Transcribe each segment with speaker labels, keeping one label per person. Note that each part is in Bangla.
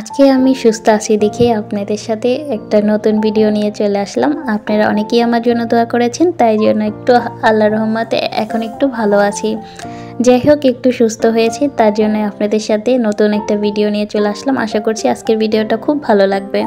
Speaker 1: আজকে আমি সুস্থ আছি দেখে আপনাদের সাথে একটা নতুন ভিডিও নিয়ে চলে আসলাম। আপনারা অনেকেই আমার জন্য দোয়া করেছেন, তাই জন্য একটু আল্লাহর রহমতে এখন একটু ভালো আছি। যাই হোক, একটু সুস্থ হয়েছি, তার জন্য আপনাদের সাথে নতুন একটা ভিডিও নিয়ে চলে আসলাম। আশা করছি আজকের ভিডিওটা খুব ভালো লাগবে।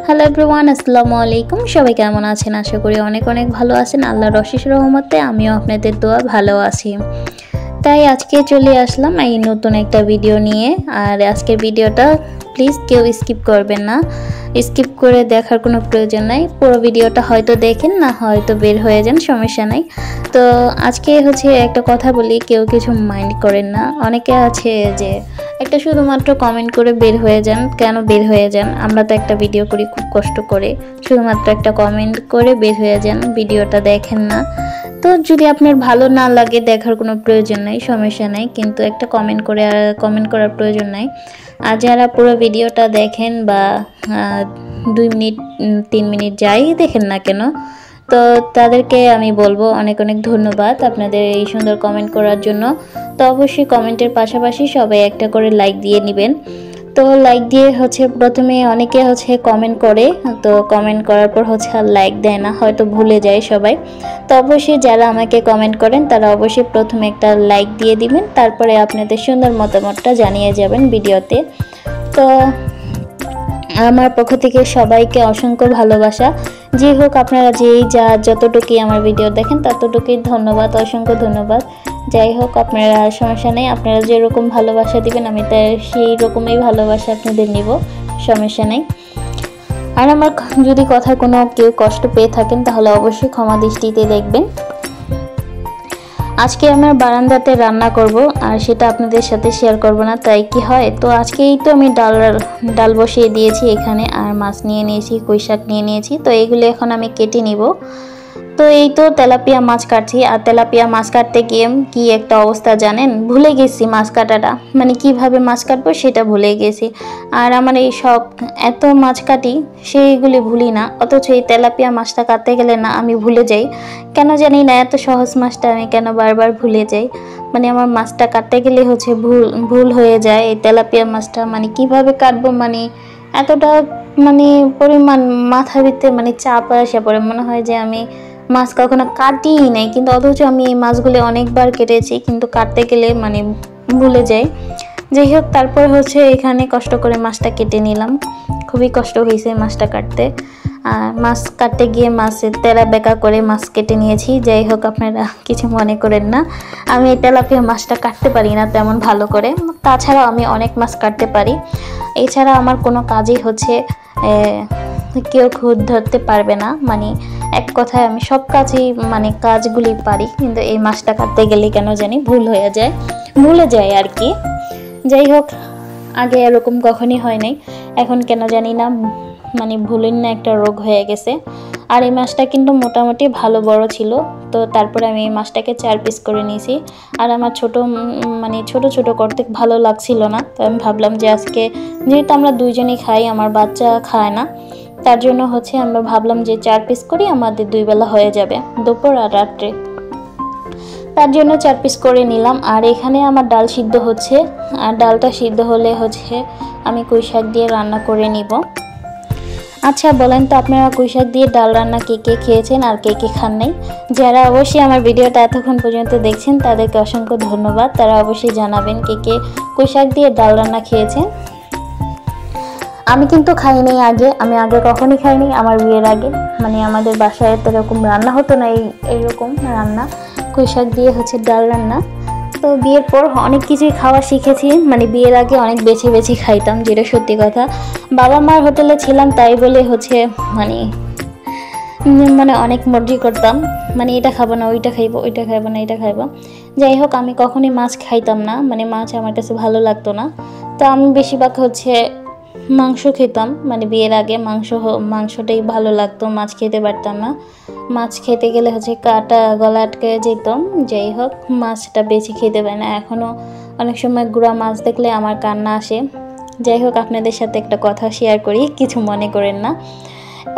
Speaker 1: হ্যালো এভরিওয়ান, আসসালামু আলাইকুম। সবাই কেমন আছেন? আশা করি অনেক অনেক ভালো আছেন। আল্লাহর অশেষ রহমতে আমিও আপনাদের দোয়া ভালো আছি। তাই আজকে চলে আসলাম এই নতুন একটা ভিডিও নিয়ে। আর আজকের ভিডিওটা প্লিজ কেউ স্কিপ করবেন না, স্কিপ করে দেখার কোনো প্রয়োজন নাই। পুরো ভিডিওটা হয়তো দেখেন, না হয়তো বের হয়ে যান, সমস্যা নাই। তো আজকে একটা কথা বলি, কেউ কিছু মাইন্ড করেন না। অনেকে আছে যে একটা শুধুমাত্র কমেন্ট করে বের হয়ে যান। কেন বের হয়ে যান? আমরা তো একটা ভিডিও করি খুব কষ্ট করে, শুধুমাত্র একটা কমেন্ট করে বের হয়ে যান, ভিডিওটা দেখেন না। তো যদি আপনার ভালো না লাগে, দেখার কোনো প্রয়োজন নাই, সমস্যা নাই, কিন্তু একটা কমেন্ট করার প্রয়োজন নাই। আর যারা পুরো ভিডিওটা দেখেন বা 2 মিনিট 3 মিনিট যাই দেখেন না কেন, তো তাদেরকে আমি বলবো অনেক অনেক ধন্যবাদ আপনাদের এই সুন্দর কমেন্ট করার জন্য। তো অবশ্যই কমেন্টের পাশাপাশি সবাই একটা করে লাইক দিয়ে নেবেন। তো লাইক দিয়ে প্রথমে অনেকে কমেন্ট করে, তো কমেন্ট করার পর আর লাইক দেয় না, হয়তো ভুলে যায় সবাই। তো অবশ্যই যারা আমাকে কমেন্ট করেন তারা অবশ্যই প্রথমে একটা লাইক দিয়ে দিবেন, তারপরে আপনাদের সুন্দর মতামতটা জানিয়ে যাবেন ভিডিওতে। তো আমার পক্ষ থেকে সবাইকে অসংখ্য ভালোবাসা। যে হোক, আপনারা যতটুকুই আমার ভিডিও দেখেন ততটুকুই ধন্যবাদ, অসংখ্য ধন্যবাদ। যাই হোক, আপনারা সমস্যা নেই, আপনারা যেরকম ভালোবাসা দিবেন আমি সেই রকমই ভালোবাসা আপনাদের নিব, সমস্যা নেই। আর আমার যদি কথায় কোনো কেউ কষ্ট পেয়ে থাকেন তাহলে অবশ্যই ক্ষমা দৃষ্টিতে দেখবেন। আজকে আমার বারান্দাতে রান্না করব, আর সেটা আপনাদের সাথে শেয়ার করব না, তাই কি হয়। তো আজকেই তো আমি ডাল বসিয়ে দিয়েছি এখানে, আর মাছ নিয়ে নিয়েছি, পুঁই শাক নিয়ে নিয়েছি। তো এইগুলো এখন আমি কেটে নিব। তো এই তো তেলাপিয়া মাছ কাটছি, আর তেলাপিয়া মাছ কাটতে গিয়ে কি একটা অবস্থা জানেন, ভুলে গেছি মাছ কাটাটা, মানে কিভাবে মাছ কাটবো সেটা ভুলে গেছি। আর আমার এই শখ, এত মাছ কাটি সেইগুলি ভুলি না, অথচ এই তেলাপিয়া মাছটা কাটতে গেলে না আমি ভুলে যাই। কেন জানি না, এত সহজ মাছটা আমি কেন বারবার ভুলে যাই। মানে আমার মাছটা কাটতে গেলে ভুল হয়ে যায়। এই তেলাপিয়া মাছটা মানে কিভাবে কাটবো, মানে এতটা পরিমাণ মাথার ভিতরে চাপ আসে পড়ে, মনে হয় যে আমি মাছ কখনো কাটিই নাই, কিন্তু অথচ আমি এই মাছগুলো অনেকবার কেটেছি, কিন্তু কাটতে গেলে ভুলে যাই। যাই হোক, তারপর এখানে কষ্ট করে মাছটা কেটে নিলাম। খুবই কষ্ট হয়েছে মাছটা কাটতে। আর মাছ কাটতে গিয়ে মাছের তেলা বেঁকা করে মাছ কেটে নিয়েছি। যাই হোক, আপনারা কিছু মনে করেন না, আমি এই তেলাপিয়া মাছটা কাটতে পারি না তেমন ভালো করে। তাছাড়াও আমি অনেক মাছ কাটতে পারি, এছাড়া আমার কোনো কাজই কেউ খুদ ধরতে পারবে না। এক কথায় আমি সব কাজই কাজগুলি পারি, কিন্তু এই মাছটা কাটতে গেলে কেন জানি ভুলে যায় আর কি। যাই হোক, আগে এরকম কখনই হয় নাই, এখন কেন জানি না ভুলেন না একটা রোগ হয়ে গেছে। আর এই মাছটা কিন্তু মোটামুটি ভালো বড় ছিল। তো তারপরে আমি এই মাছটাকে 4 পিস করে নিয়েছি। আর আমার ছোট ছোট করতে ভালো লাগছিল না, তো আমি ভাবলাম যে আজকে যেহেতু আমরা দুইজনই খাই, আমার বাচ্চা খায় না, তার জন্য আমরা ভাবলাম যে 4 পিস করি, আমাদের 2 বেলা হয়ে যাবে, দুপুর আর রাত্রে। তার জন্য 4 পিস করে নিলাম। আর এখানে আমার ডাল সিদ্ধ হচ্ছে, আর ডালটা সিদ্ধ হলে আমি পুঁই শাক দিয়ে রান্না করে নিব। আচ্ছা বলেন তো, আপনারা পুঁই শাক দিয়ে ডাল রান্না কে কে খেয়েছেন আর কে কে খান নাই? যারা অবশ্যই আমার ভিডিওটা এতক্ষণ পর্যন্ত দেখছেন তাদেরকে অসংখ্য ধন্যবাদ। তারা অবশ্যই জানাবেন কে কে পুঁই শাক দিয়ে ডাল রান্না খেয়েছেন। আমি কিন্তু খাইনি আগে, আমি আগে কখনই খাইনি। আমার বিয়ের আগে আমাদের বাসায় এরকম রান্না হতো না, এইরকম রান্না পুঁই শাক দিয়ে ডাল রান্না। তো বিয়ের পর অনেক কিছুই খাওয়া শিখেছি, বিয়ের আগে অনেক বেছে বেছে খাইতাম, যেটা সত্যি কথা। বাবা মার হোটেলে ছিলাম তাই বলে অনেক মর্জি করতাম, এটা খাবো না ওইটা খাইবো, ওইটা খাইবো না এটা খাইবো। যাই হোক, আমি কখনই মাছ খাইতাম না, মাছ আমার কাছে ভালো লাগতো না। তো আমি বেশিরভাগ মাংস খেতাম, বিয়ের আগে মাংসটাই ভালো লাগতো, মাছ খেতে পারতাম না। মাছ খেতে গেলে কাটা গলা আটকে যেত। যাই হোক, মাছটা বেশি খেতে পারি না এখনও। অনেক সময় গুঁড়া মাছ দেখলে আমার কান্না আসে। যাই হোক, আপনাদের সাথে একটা কথা শেয়ার করি, কিছু মনে করেন না।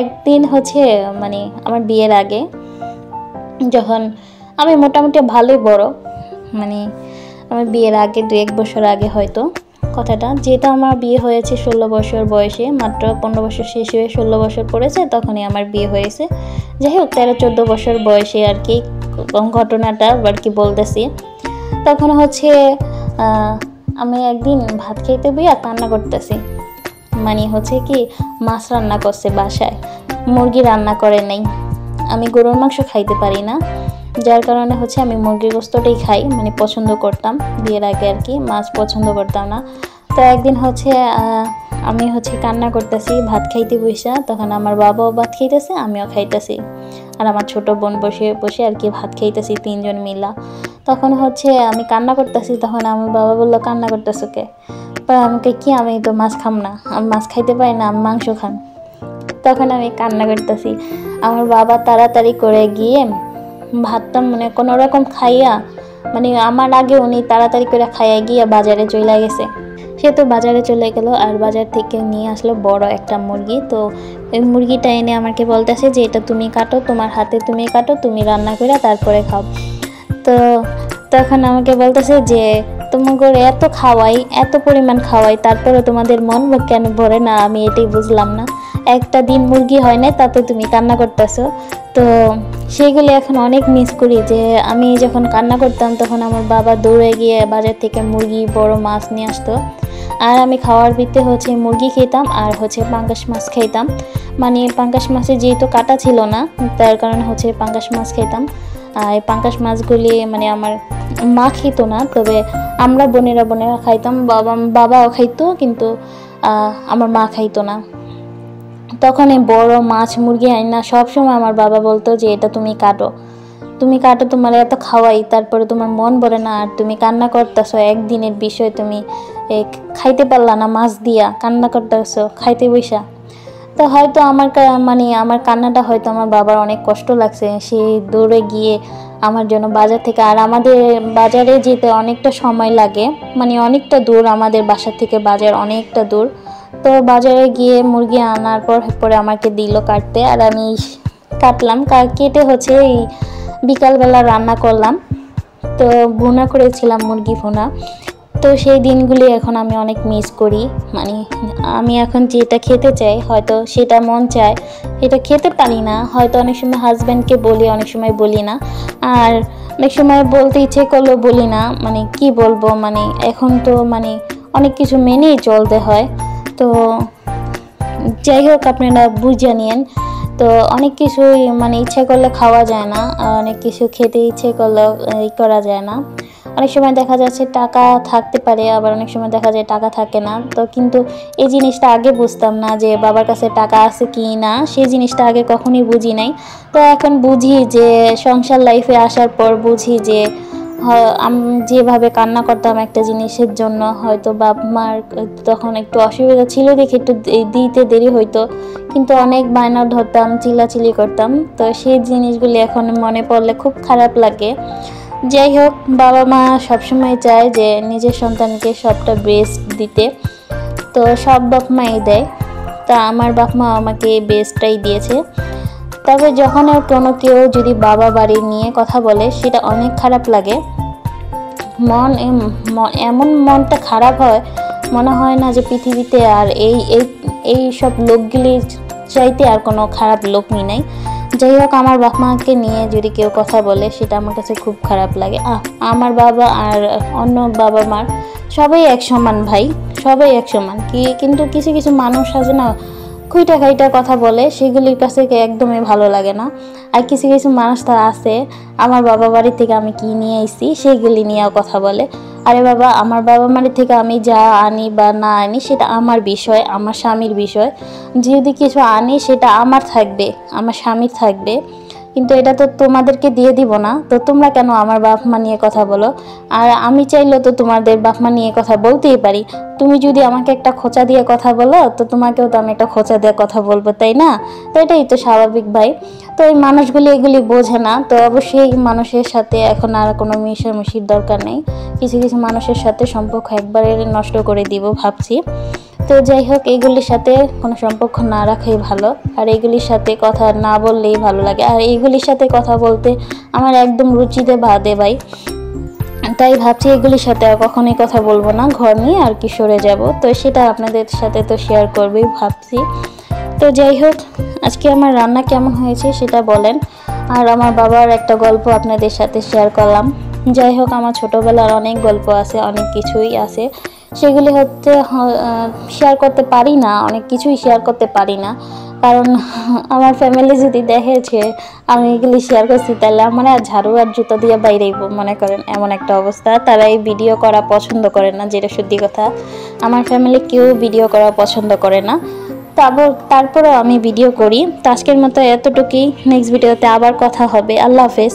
Speaker 1: একদিন আমার বিয়ের আগে, যখন আমি মোটামুটি ভালোই বড়, আমার বিয়ের আগে 2-1 বছর আগে হয়তো, কথাটা। যেহেতু আমার বিয়ে হয়েছে 16 বছর বয়সে, মাত্র 15 বছর শেষ হয়ে 16 বছর পড়েছে, তখনই আমার বিয়ে হয়েছে। যাই হোক 13-14 বছর বয়সে আর কি ঘটনাটা আর কি বলতেছি। তখন হচ্ছে আমি একদিন ভাত খাইতে বইয়া কান্না করতেছি। মানে হচ্ছে কি মাছ রান্না করছে বাসায়, মুরগি রান্না করে নাই। আমি গরুর মাংস খাইতে পারি না, যার কারণে হচ্ছে আমি মুরগির গোস্তটাই খাই, মানে পছন্দ করতাম বিয়ের আগে আর কি, মাছ পছন্দ করতাম না। তো একদিন হচ্ছে আমি হচ্ছে কান্না করতেছি ভাত খাইতে বসে, তখন আমার বাবাও ভাত খাইতেছে, আমিও খাইতেছি, আর আমার ছোট বোন বসে বসে আর কি ভাত খাইতেছি 3 জন মিলা। তখন হচ্ছে আমি কান্না করতেছি, তখন আমার বাবা বললো কান্না করতেছো কে? আমাকে কি, আমি তো মাছ খাম না, আমি মাছ খাইতে পারি না, আমি মাংস খান। তখন আমি কান্না করতেছি। আমার বাবা তাড়াতাড়ি করে গিয়ে ভাতটা মানে কোনো রকম খাইয়া, মানে আমার আগে উনি তাড়াতাড়ি করে খাইয়া গিয়ে বাজারে চলে গেছে। সে তো বাজারে চলে গেল, আর বাজার থেকে নিয়ে আসলো বড় একটা মুরগি। তো এই মুরগিটা এনে আমাকে বলতেছে যে এটা তুমি কাটো, তোমার হাতে তুমি কাটো, তুমি রান্না করে তারপরে খাও। তো তখন আমাকে বলতেছে যে তোমাকে এত খাওয়াই, এত পরিমাণ খাওয়াই, তারপরে তোমাদের মন কেন ভরে না, আমি এটাই বুঝলাম না। একটা দিন মুরগি হয় না, তাতে তুমি কান্না করতেছো। তো সেইগুলো এখন অনেক মিস করি, যে আমি যখন কান্না করতাম তখন আমার বাবা দৌড়ে গিয়ে বাজার থেকে মুরগি বড় মাছ নিয়ে আসতো, আর আমি খাওয়ার ভিত্তি হচ্ছে মুরগি খেতাম আর হচ্ছে পাঙ্গাস মাছ খেতাম। মানে পাঙ্গাস মাছে যেহেতু কাটা ছিল না, তার কারণে হচ্ছে পাঙ্গাস মাছ খেতাম। আর এই পাঙ্গাস মাছগুলি মানে আমার মা খেত না, তবে আমরা বোনেরা খাইতাম, বাবাও খাইতো, কিন্তু আমার মা খাইতো না। তখন এই বড় মাছ মুরগি হয় না, সবসময় আমার বাবা বলতো যে এটা তুমি কাটো, তুমি কাটো, তোমার এত খাওয়াই, তারপরে তোমার মন ভরে না, আর তুমি কান্না করতেছো, একদিনের বিষয় তুমি খাইতে পারলা না, মাছ দিয়া কান্না করতেছো খাইতে বইসা। তো হয়তো আমার মানে আমার কান্নাটা হয়তো আমার বাবার অনেক কষ্ট লাগছে, সে দৌড়ে গিয়ে আমার জন্য বাজার থেকে, আর আমাদের বাজারে যেতে অনেকটা সময় লাগে, মানে অনেকটা দূর, আমাদের বাসা থেকে বাজার অনেকটা দূর। তো বাজারে গিয়ে মুরগি আনার পরে আমাকে দিল কাটতে, আর আমি কাটলাম, কেটে হচ্ছে এই বিকালবেলা রান্না করলাম। তো ভুনা করেছিলাম, মুরগি ভুনা। তো সেই দিনগুলি এখন আমি অনেক মিস করি। মানে আমি এখন যেটা খেতে চাই, হয়তো সেটা মন চায়, এটা খেতে পারি না, হয়তো অনেক সময় হাজব্যান্ডকে বলি, অনেক সময় বলি না, আর অনেক সময় বলতে ইচ্ছে করলেও বলি না। মানে কি বলবো, মানে এখন তো মানে অনেক কিছু মেনেই চলতে হয়। তো যাই হোক, আপনারা বুঝে নিন। তো অনেক কিছুই মানে ইচ্ছে করলে খাওয়া যায় না, অনেক কিছু খেতে ইচ্ছে করলেও করা যায় না। অনেক সময় দেখা যাচ্ছে টাকা থাকতে পারে, আবার অনেক সময় দেখা যায় টাকা থাকে না। তো কিন্তু এই জিনিসটা আগে বুঝতাম না, যে বাবার কাছে টাকা আছে কি না, সেই জিনিসটা আগে কখনোই বুঝি নাই। তো এখন বুঝি, যে সংসার লাইফে আসার পর বুঝি যে আমি যেভাবে কান্না করতাম একটা জিনিসের জন্য, হয়তো বাপ মার তখন একটু অসুবিধা ছিল দেখে একটু দিতে দেরি হইতো, কিন্তু অনেক বায়না ধরতাম, চিল্লাচিল্লি করতাম। তো সেই জিনিসগুলি এখন মনে পড়লে খুব খারাপ লাগে। যাই হোক, বাবা মা সবসময় চায় যে নিজের সন্তানকে সবটা বেস্ট দিতে, তো সব বাপ মাই দেয়। তা আমার বাপ মা আমাকে বেস্টটাই দিয়েছে। তবে যখন কোনো কেউ যদি বাবা বাড়ি নিয়ে কথা বলে, সেটা অনেক খারাপ লাগে। এমন মনটা খারাপ হয়, মনে হয় না যে পৃথিবীতে আর এই সব লোকগুলির চাইতে আর কোনো খারাপ লোকই নাই। যাই হোক, আমার বাপ মাকে নিয়ে যদি কেউ কথা বলে, সেটা আমার কাছে খুব খারাপ লাগে। আমার বাবা আর অন্য বাবা মার সবাই এক সমান ভাই, সবাই এক সমান। কিন্তু কিছু কিছু মানুষ আছে না, খুইটা খাইটা কথা বলে, সেগুলির কাছে একদমই ভালো লাগে না। আর কিছু কিছু মানুষ তো আছে, আমার বাবা বাড়ি থেকে আমি কি নিয়ে আইছি সেগুলি নিয়েও কথা বলে। আরে বাবা, আমার বাবা বাড়ি থেকে আমি যা আনি বা না আনি সেটা আমার বিষয়, আমার স্বামীর বিষয়। যদি কিছু আনি সেটা আমার থাকবে, আমার স্বামীর থাকবে, কিন্তু এটা তো তোমাদেরকে দিয়ে দিব না। তো তোমরা কেন আমার বাপ মা নিয়ে কথা বলো? আর আমি চাইলেও তো তোমাদের বাপ মা নিয়ে কথা বলতেই পারি। তুমি যদি আমাকে একটা খোঁচা দিয়ে কথা বলো, তো তোমাকেও তো আমি একটা খোঁচা দিয়ে কথা বলবো, তাই না? তো এটাই তো স্বাভাবিক ভাই। তো এই মানুষগুলি এগুলি বোঝে না। তো অবশ্যই মানুষের সাথে এখন আর কোনো মিশামিশির দরকার নেই। কিছু কিছু মানুষের সাথে সম্পর্ক একবারে নষ্ট করে দিব ভাবছি। তো যাই হোক, এইগুলির সাথে কোনো সম্পর্ক না রাখাই ভালো, আর এইগুলির সাথে কথা না বললেই ভালো লাগে। আর এইগুলির সাথে কথা বলতে আমার একদম রুচিতে বাধে ভাই। তাই ভাবছি এগুলির সাথে আর কখনোই কথা বলবো না, ঘর নিয়ে আর কি সরে যাব। তো সেটা আপনাদের সাথে তো শেয়ার করবেই ভাবছি। তো যাই হোক, আজকে আমার রান্না কেমন হয়েছে সেটা বলেন। আর আমার বাবার একটা গল্প আপনাদের সাথে শেয়ার করলাম। যাই হোক, আমার ছোটোবেলার অনেক গল্প আছে, অনেক কিছুই আছে, সেগুলি হচ্ছে শেয়ার করতে পারি না, অনেক কিছুই শেয়ার করতে পারি না। কারণ আমার ফ্যামিলি যদি দেখেছে আমি এগুলি শেয়ার করছি, তাহলে আমার আর ঝাড়ু আর জুতো দিয়ে বাইরেই মনে করেন এমন একটা অবস্থা। তারা এই ভিডিও করা পছন্দ করে না, যেটা সত্যি কথা। আমার ফ্যামিলি কেউ ভিডিও করা পছন্দ করে না, তারপরেও আমি ভিডিও করি। তো আজকের মতো এতটুকুই, নেক্সট ভিডিওতে আবার কথা হবে। আল্লাহ হাফেজ।